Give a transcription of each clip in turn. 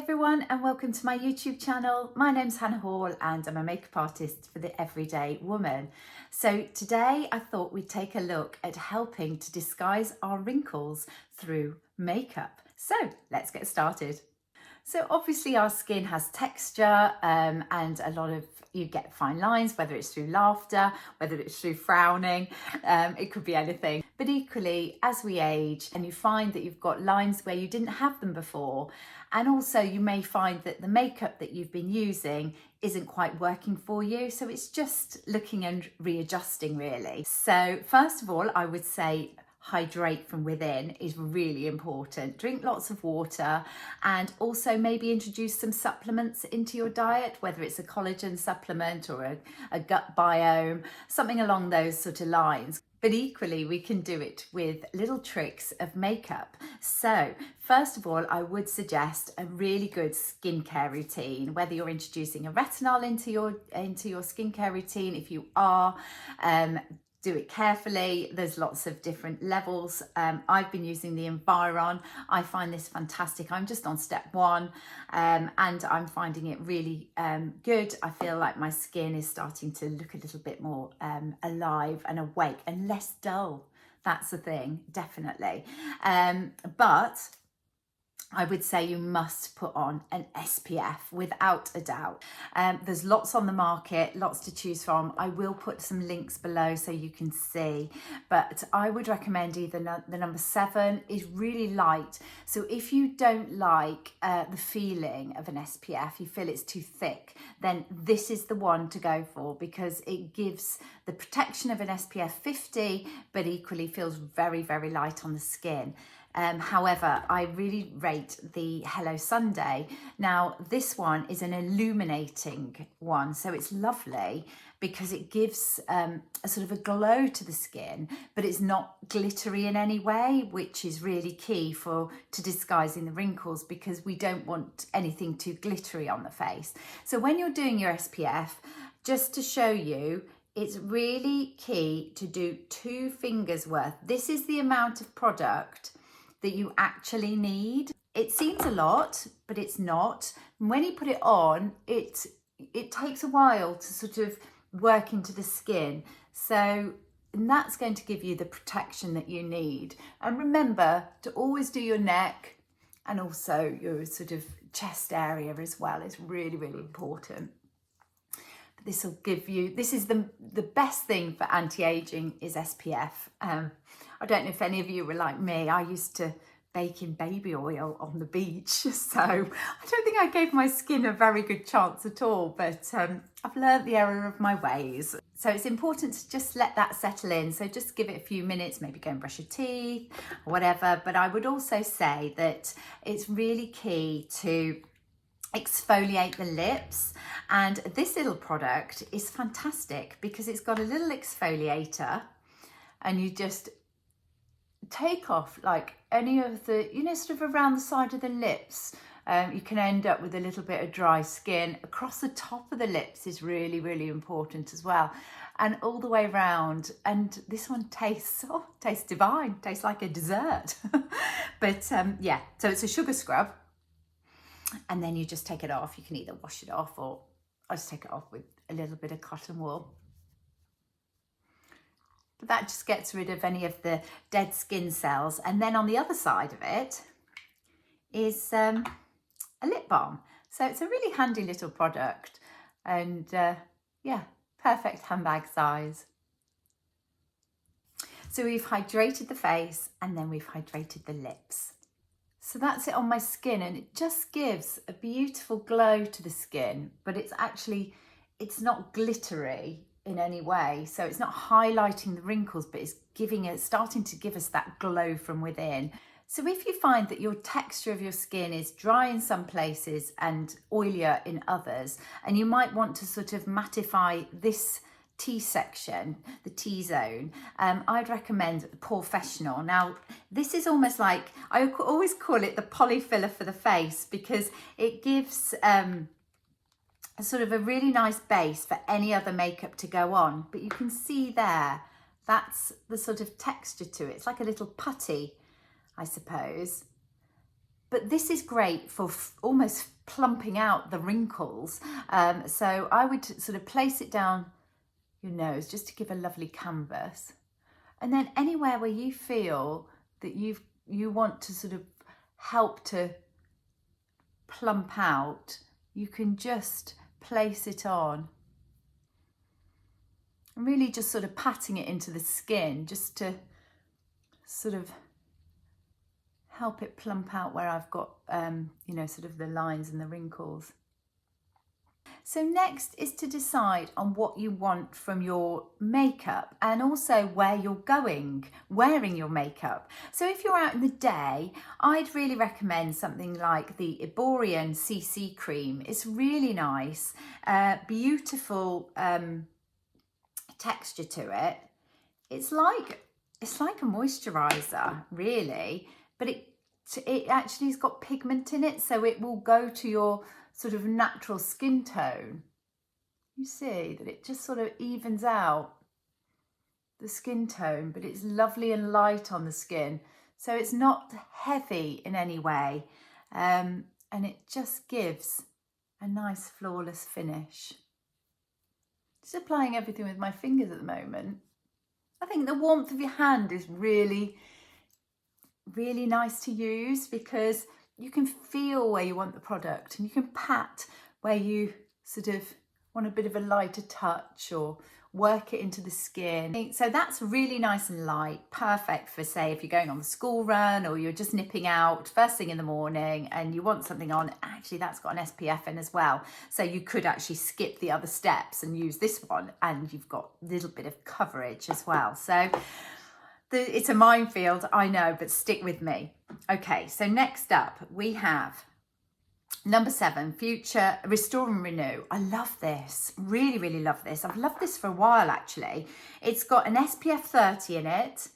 everyone and welcome to my YouTube channel. My name's Hannah Hall and I'm a makeup artist for the everyday woman. So today I thought we'd take a look at helping to disguise our wrinkles through makeup. So let's get started. So obviously our skin has texture and a lot of, you get fine lines, whether it's through laughter, whether it's through frowning, it could be anything. But equally, as we age and you find that you've got lines where you didn't have them before, and also you may find that the makeup that you've been using isn't quite working for you. So it's just looking and readjusting really. So first of all, I would say hydrate from within is really important. Drink lots of water and also maybe introduce some supplements into your diet, whether it's a collagen supplement or a gut biome, something along those sort of lines. But equally, we can do it with little tricks of makeup. So first of all, I would suggest a really good skincare routine, whether you're introducing a retinol into your skincare routine. If you are, do it carefully. There's lots of different levels. I've been using the Environ. I find this fantastic. I'm just on step one and I'm finding it really good. I feel like my skin is starting to look a little bit more alive and awake and less dull. That's the thing, definitely. But I would say you must put on an SPF without a doubt. There's lots on the market, lots to choose from. I will put some links below so you can see, but I would recommend either the number 7 is really light. So if you don't like the feeling of an SPF, you feel it's too thick, then this is the one to go for because it gives the protection of an SPF 50, but equally feels very, very light on the skin. However, I really rate the Hello Sunday. Now, this one is an illuminating one, so it's lovely because it gives a sort of a glow to the skin, but it's not glittery in any way, which is really key to disguising the wrinkles because we don't want anything too glittery on the face. So when you're doing your SPF, just to show you, it's really key to do 2 fingers worth. This is the amount of product that you actually need. It seems a lot, but it's not. And when you put it on, it takes a while to sort of work into the skin. So and that's going to give you the protection that you need. And remember to always do your neck and also your sort of chest area as well. It's really, really important. This will give you, this is the best thing for anti-aging is SPF. I don't know if any of you were like me. I used to bake in baby oil on the beach. So I don't think I gave my skin a very good chance at all, but I've learnt the error of my ways. So it's important to just let that settle in. So just give it a few minutes, maybe go and brush your teeth or whatever. But I would also say that it's really key to exfoliate the lips, and this little product is fantastic because it's got a little exfoliator and you just take off like any of the, sort of around the side of the lips. You can end up with a little bit of dry skin. Across the top of the lips is really, really important as well, and all the way around. And this one tastes divine, tastes like a dessert. But yeah, so it's a sugar scrub. And then you just take it off. You can either wash it off or I just take it off with a little bit of cotton wool. But that just gets rid of any of the dead skin cells. And then on the other side of it is a lip balm. So it's a really handy little product. And yeah, perfect handbag size. So we've hydrated the face and then we've hydrated the lips. So that's it on my skin, and it just gives a beautiful glow to the skin, but it's not glittery in any way. So it's not highlighting the wrinkles, but it's starting to give us that glow from within. So if you find that your texture of your skin is dry in some places and oilier in others, and you might want to sort of mattify this T-section, the T-zone, I'd recommend Professional. Now, this is almost like, I always call it the polyfiller for the face because it gives sort of a really nice base for any other makeup to go on. But you can see there, that's the sort of texture to it. It's like a little putty, I suppose. but this is great for almost plumping out the wrinkles. So I would sort of place it down your nose just to give a lovely canvas. And then anywhere where you feel that you want to sort of help to plump out, you can just place it on. And really just sort of patting it into the skin just to sort of help it plump out where I've got, you know, sort of the lines and the wrinkles. So next is to decide on what you want from your makeup and also where you're going wearing your makeup. So if you're out in the day, I'd really recommend something like the Iborian CC cream. It's really nice, beautiful texture to it. It's like a moisturizer, really, but it actually has got pigment in it, so it will go to your sort of natural skin tone. You see that it just sort of evens out the skin tone, but it's lovely and light on the skin, so it's not heavy in any way, and it just gives a nice flawless finish. Just applying everything with my fingers at the moment. I think the warmth of your hand is really, really nice to use because you can feel where you want the product and you can pat where you sort of want a bit of a lighter touch or work it into the skin. So that's really nice and light, perfect for, say, if you're going on the school run or you're just nipping out first thing in the morning and you want something on. Actually, that's got an SPF in as well, so you could actually skip the other steps and use this one, and you've got a little bit of coverage as well. So it's a minefield, I know, but stick with me. Okay, so next up we have number 7, Future Restore and Renew. I love this, really, really love this. I've loved this for a while, actually. It's got an SPF 30 in it.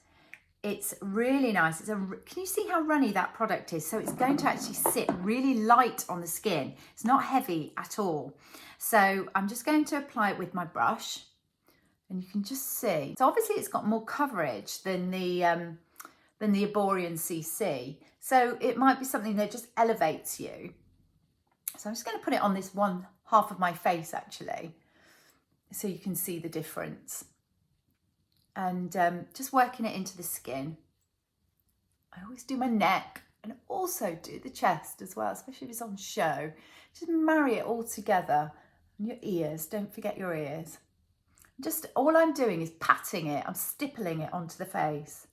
It's really nice. Can you see how runny that product is? So it's going to actually sit really light on the skin. It's not heavy at all. So I'm just going to apply it with my brush. And you can just see. So obviously it's got more coverage than the Iborian CC. So it might be something that just elevates you. So I'm just going to put it on this one half of my face, actually, so you can see the difference. And just working it into the skin. I always do my neck and also do the chest as well, especially if it's on show. Just marry it all together. And your ears, don't forget your ears. Just all I'm doing is patting it, I'm stippling it onto the face.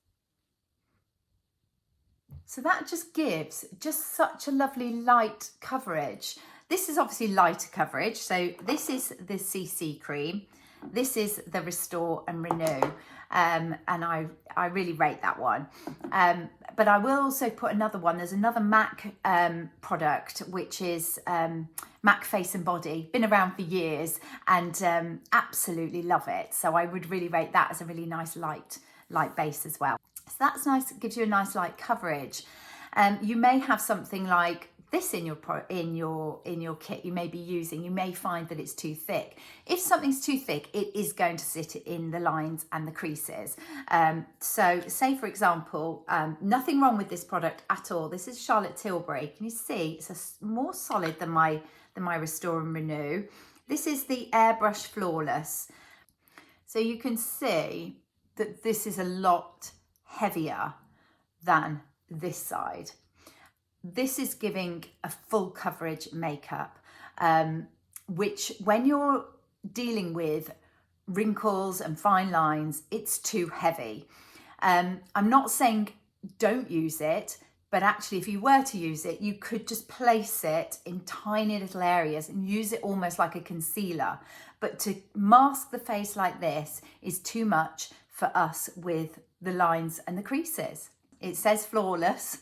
So that just gives just such a lovely light coverage. This is obviously lighter coverage. So this is the CC cream. This is the Restore and Renew. And I really rate that one. But I will also put another one. There's another MAC product, which is MAC Face and Body. Been around for years and absolutely love it. So I would really rate that as a really nice light base as well. So that's nice. It gives you a nice light coverage. You may have something like this in your kit you may be using. You may find that it's too thick. If something's too thick, it is going to sit in the lines and the creases. So say, for example, nothing wrong with this product at all. This is Charlotte Tilbury. Can you see it's more solid than my Restore and Renew. This is the Airbrush Flawless. So you can see that this is a lot heavier than this side. This is giving a full coverage makeup, which when you're dealing with wrinkles and fine lines, it's too heavy. I'm not saying don't use it, but actually if you were to use it, you could just place it in tiny little areas and use it almost like a concealer. But to mask the face like this is too much for us with the lines and the creases. It says flawless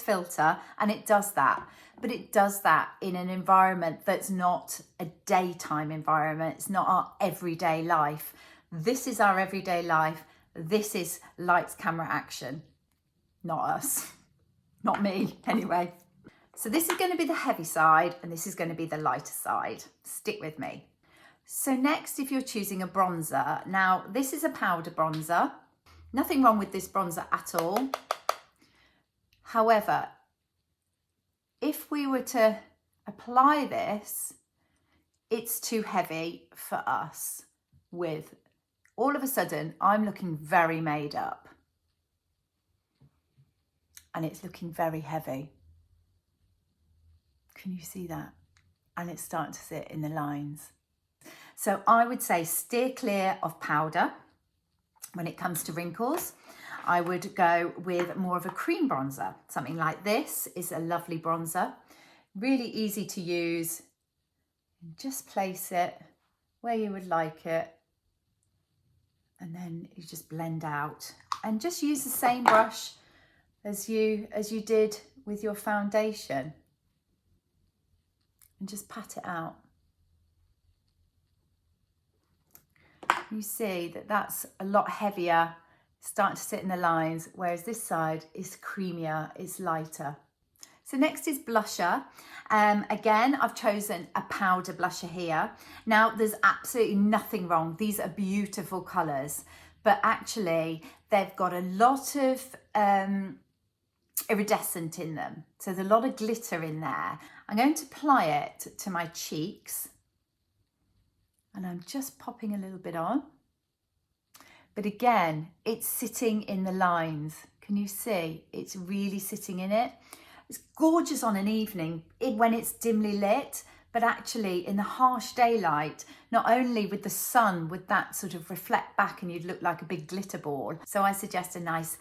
filter, and it does that, but it does that in an environment that's not a daytime environment. It's not our everyday life. This is our everyday life. This is lights, camera, action. Not us, not me anyway. So this is going to be the heavy side and this is going to be the lighter side. Stick with me. So next, if you're choosing a bronzer, now this is a powder bronzer. Nothing wrong with this bronzer at all. However, if we were to apply this, it's too heavy for us. With all of a sudden, I'm looking very made up. And it's looking very heavy. Can you see that? And it's starting to sit in the lines. So I would say steer clear of powder when it comes to wrinkles. I would go with more of a cream bronzer. Something like this is a lovely bronzer. Really easy to use. Just place it where you would like it. And then you just blend out. And just use the same brush as you did with your foundation. And just pat it out. You see that that's a lot heavier, starting to sit in the lines, whereas this side is creamier, it's lighter. So next is blusher. Again, I've chosen a powder blusher here. Now, there's absolutely nothing wrong. These are beautiful colours, but actually they've got a lot of iridescent in them. So there's a lot of glitter in there. I'm going to apply it to my cheeks. And I'm just popping a little bit on. But again, it's sitting in the lines. Can you see? It's really sitting in it. It's gorgeous on an evening when it's dimly lit, but actually in the harsh daylight, not only with the sun, would that sort of reflect back and you'd look like a big glitter ball. So I suggest a nice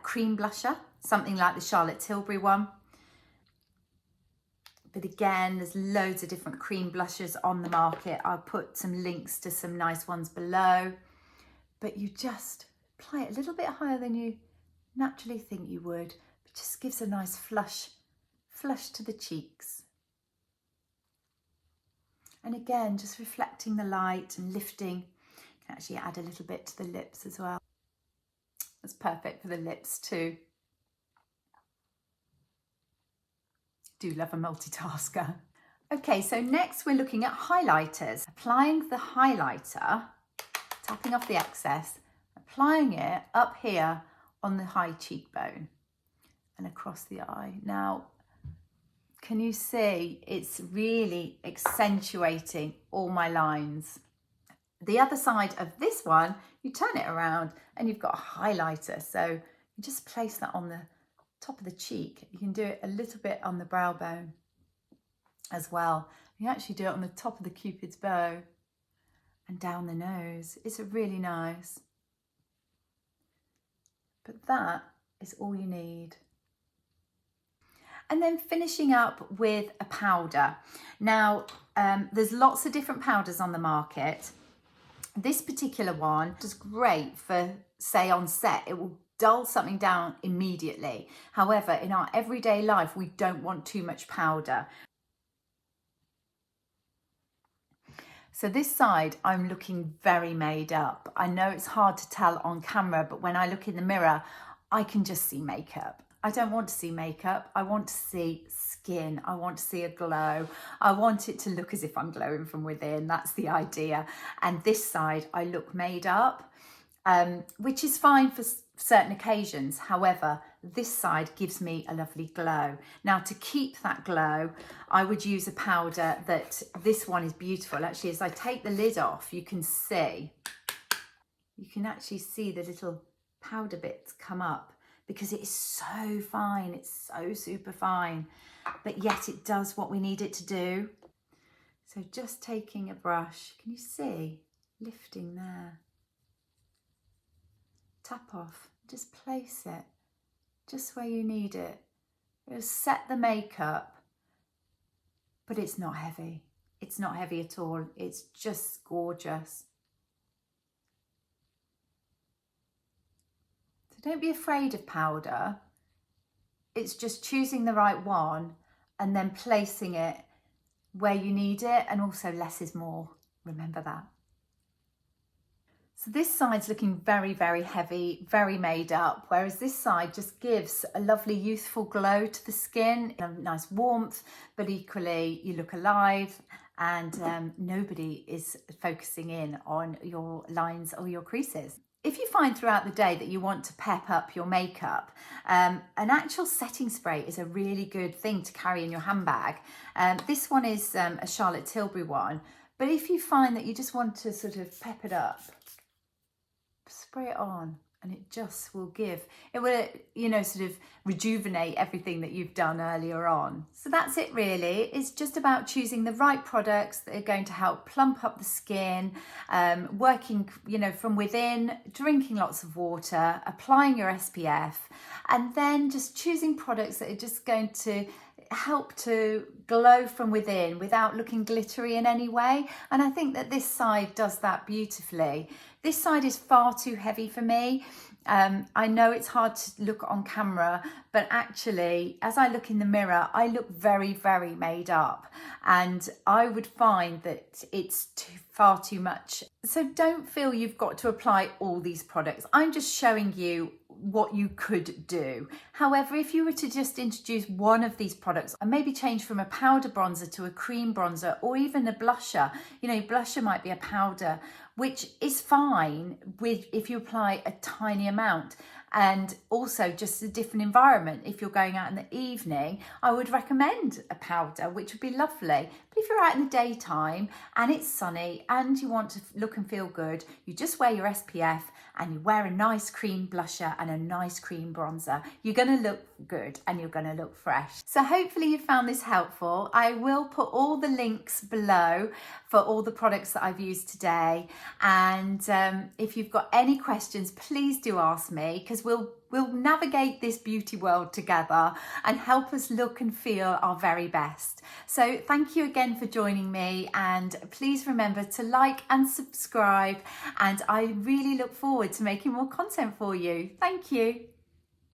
cream blusher, something like the Charlotte Tilbury one. But again, there's loads of different cream blushes on the market. I'll put some links to some nice ones below. But you just apply it a little bit higher than you naturally think you would. It just gives a nice flush to the cheeks. And again, just reflecting the light and lifting. You can actually add a little bit to the lips as well. That's perfect for the lips too. Do love a multitasker. Okay, so next we're looking at highlighters. Applying the highlighter, tapping off the excess, applying it up here on the high cheekbone and across the eye. Now, can you see it's really accentuating all my lines? The other side of this one, you turn it around and you've got a highlighter. So you just place that on the top of the cheek. You can do it a little bit on the brow bone as well. You actually do it on the top of the Cupid's bow and down the nose. It's really nice. But that is all you need. And then finishing up with a powder. Now, there's lots of different powders on the market. This particular one is great for, say, on set. It will dull something down immediately. However, in our everyday life, we don't want too much powder. So this side, I'm looking very made up. I know it's hard to tell on camera, but when I look in the mirror, I can just see makeup. I don't want to see makeup. I want to see skin. I want to see a glow. I want it to look as if I'm glowing from within. That's the idea. And this side, I look made up, which is fine for certain occasions. However, this side gives me a lovely glow. Now, to keep that glow, I would use a powder that, this one is beautiful. Actually, as I take the lid off, you can actually see the little powder bits come up because it is so fine. It's so super fine, but yet it does what we need it to do. So just taking a brush, can you see? Lifting there. Tap off, just place it just where you need it. It'll set the makeup, but it's not heavy. It's not heavy at all. It's just gorgeous. So don't be afraid of powder. It's just choosing the right one and then placing it where you need it, and also less is more. Remember that. So this side's looking very, very heavy, very made up, whereas this side just gives a lovely youthful glow to the skin, a nice warmth, but equally you look alive and nobody is focusing in on your lines or your creases. if you find throughout the day that you want to pep up your makeup, an actual setting spray is a really good thing to carry in your handbag. This one is a Charlotte Tilbury one, but if you find that you just want to sort of pep it up, spray it on and it just will give, it will, you know, sort of rejuvenate everything that you've done earlier on. So that's it really. It's just about choosing the right products that are going to help plump up the skin, working, you know, from within, drinking lots of water, applying your SPF, and then just choosing products that are just going to help to glow from within without looking glittery in any way. And I think that this side does that beautifully. This side is far too heavy for me. I know it's hard to look on camera, but actually, as I look in the mirror, I look very, very made up. And I would find that it's far too much. So don't feel you've got to apply all these products. I'm just showing you what you could do. However, if you were to just introduce one of these products and maybe change from a powder bronzer to a cream bronzer or even a blusher, you know, blusher might be a powder, which is fine with if you apply a tiny amount. And also just a different environment. If you're going out in the evening, I would recommend a powder, which would be lovely. But if you're out in the daytime and it's sunny and you want to look and feel good, you just wear your SPF and you wear a nice cream blusher and a nice cream bronzer. You're going to look good and you're going to look fresh. So hopefully you found this helpful. I will put all the links below for all the products that I've used today. And if you've got any questions, please do ask me, because we'll navigate this beauty world together and help us look and feel our very best. So thank you again for joining me, and please remember to like and subscribe, and I really look forward to making more content for you. Thank you.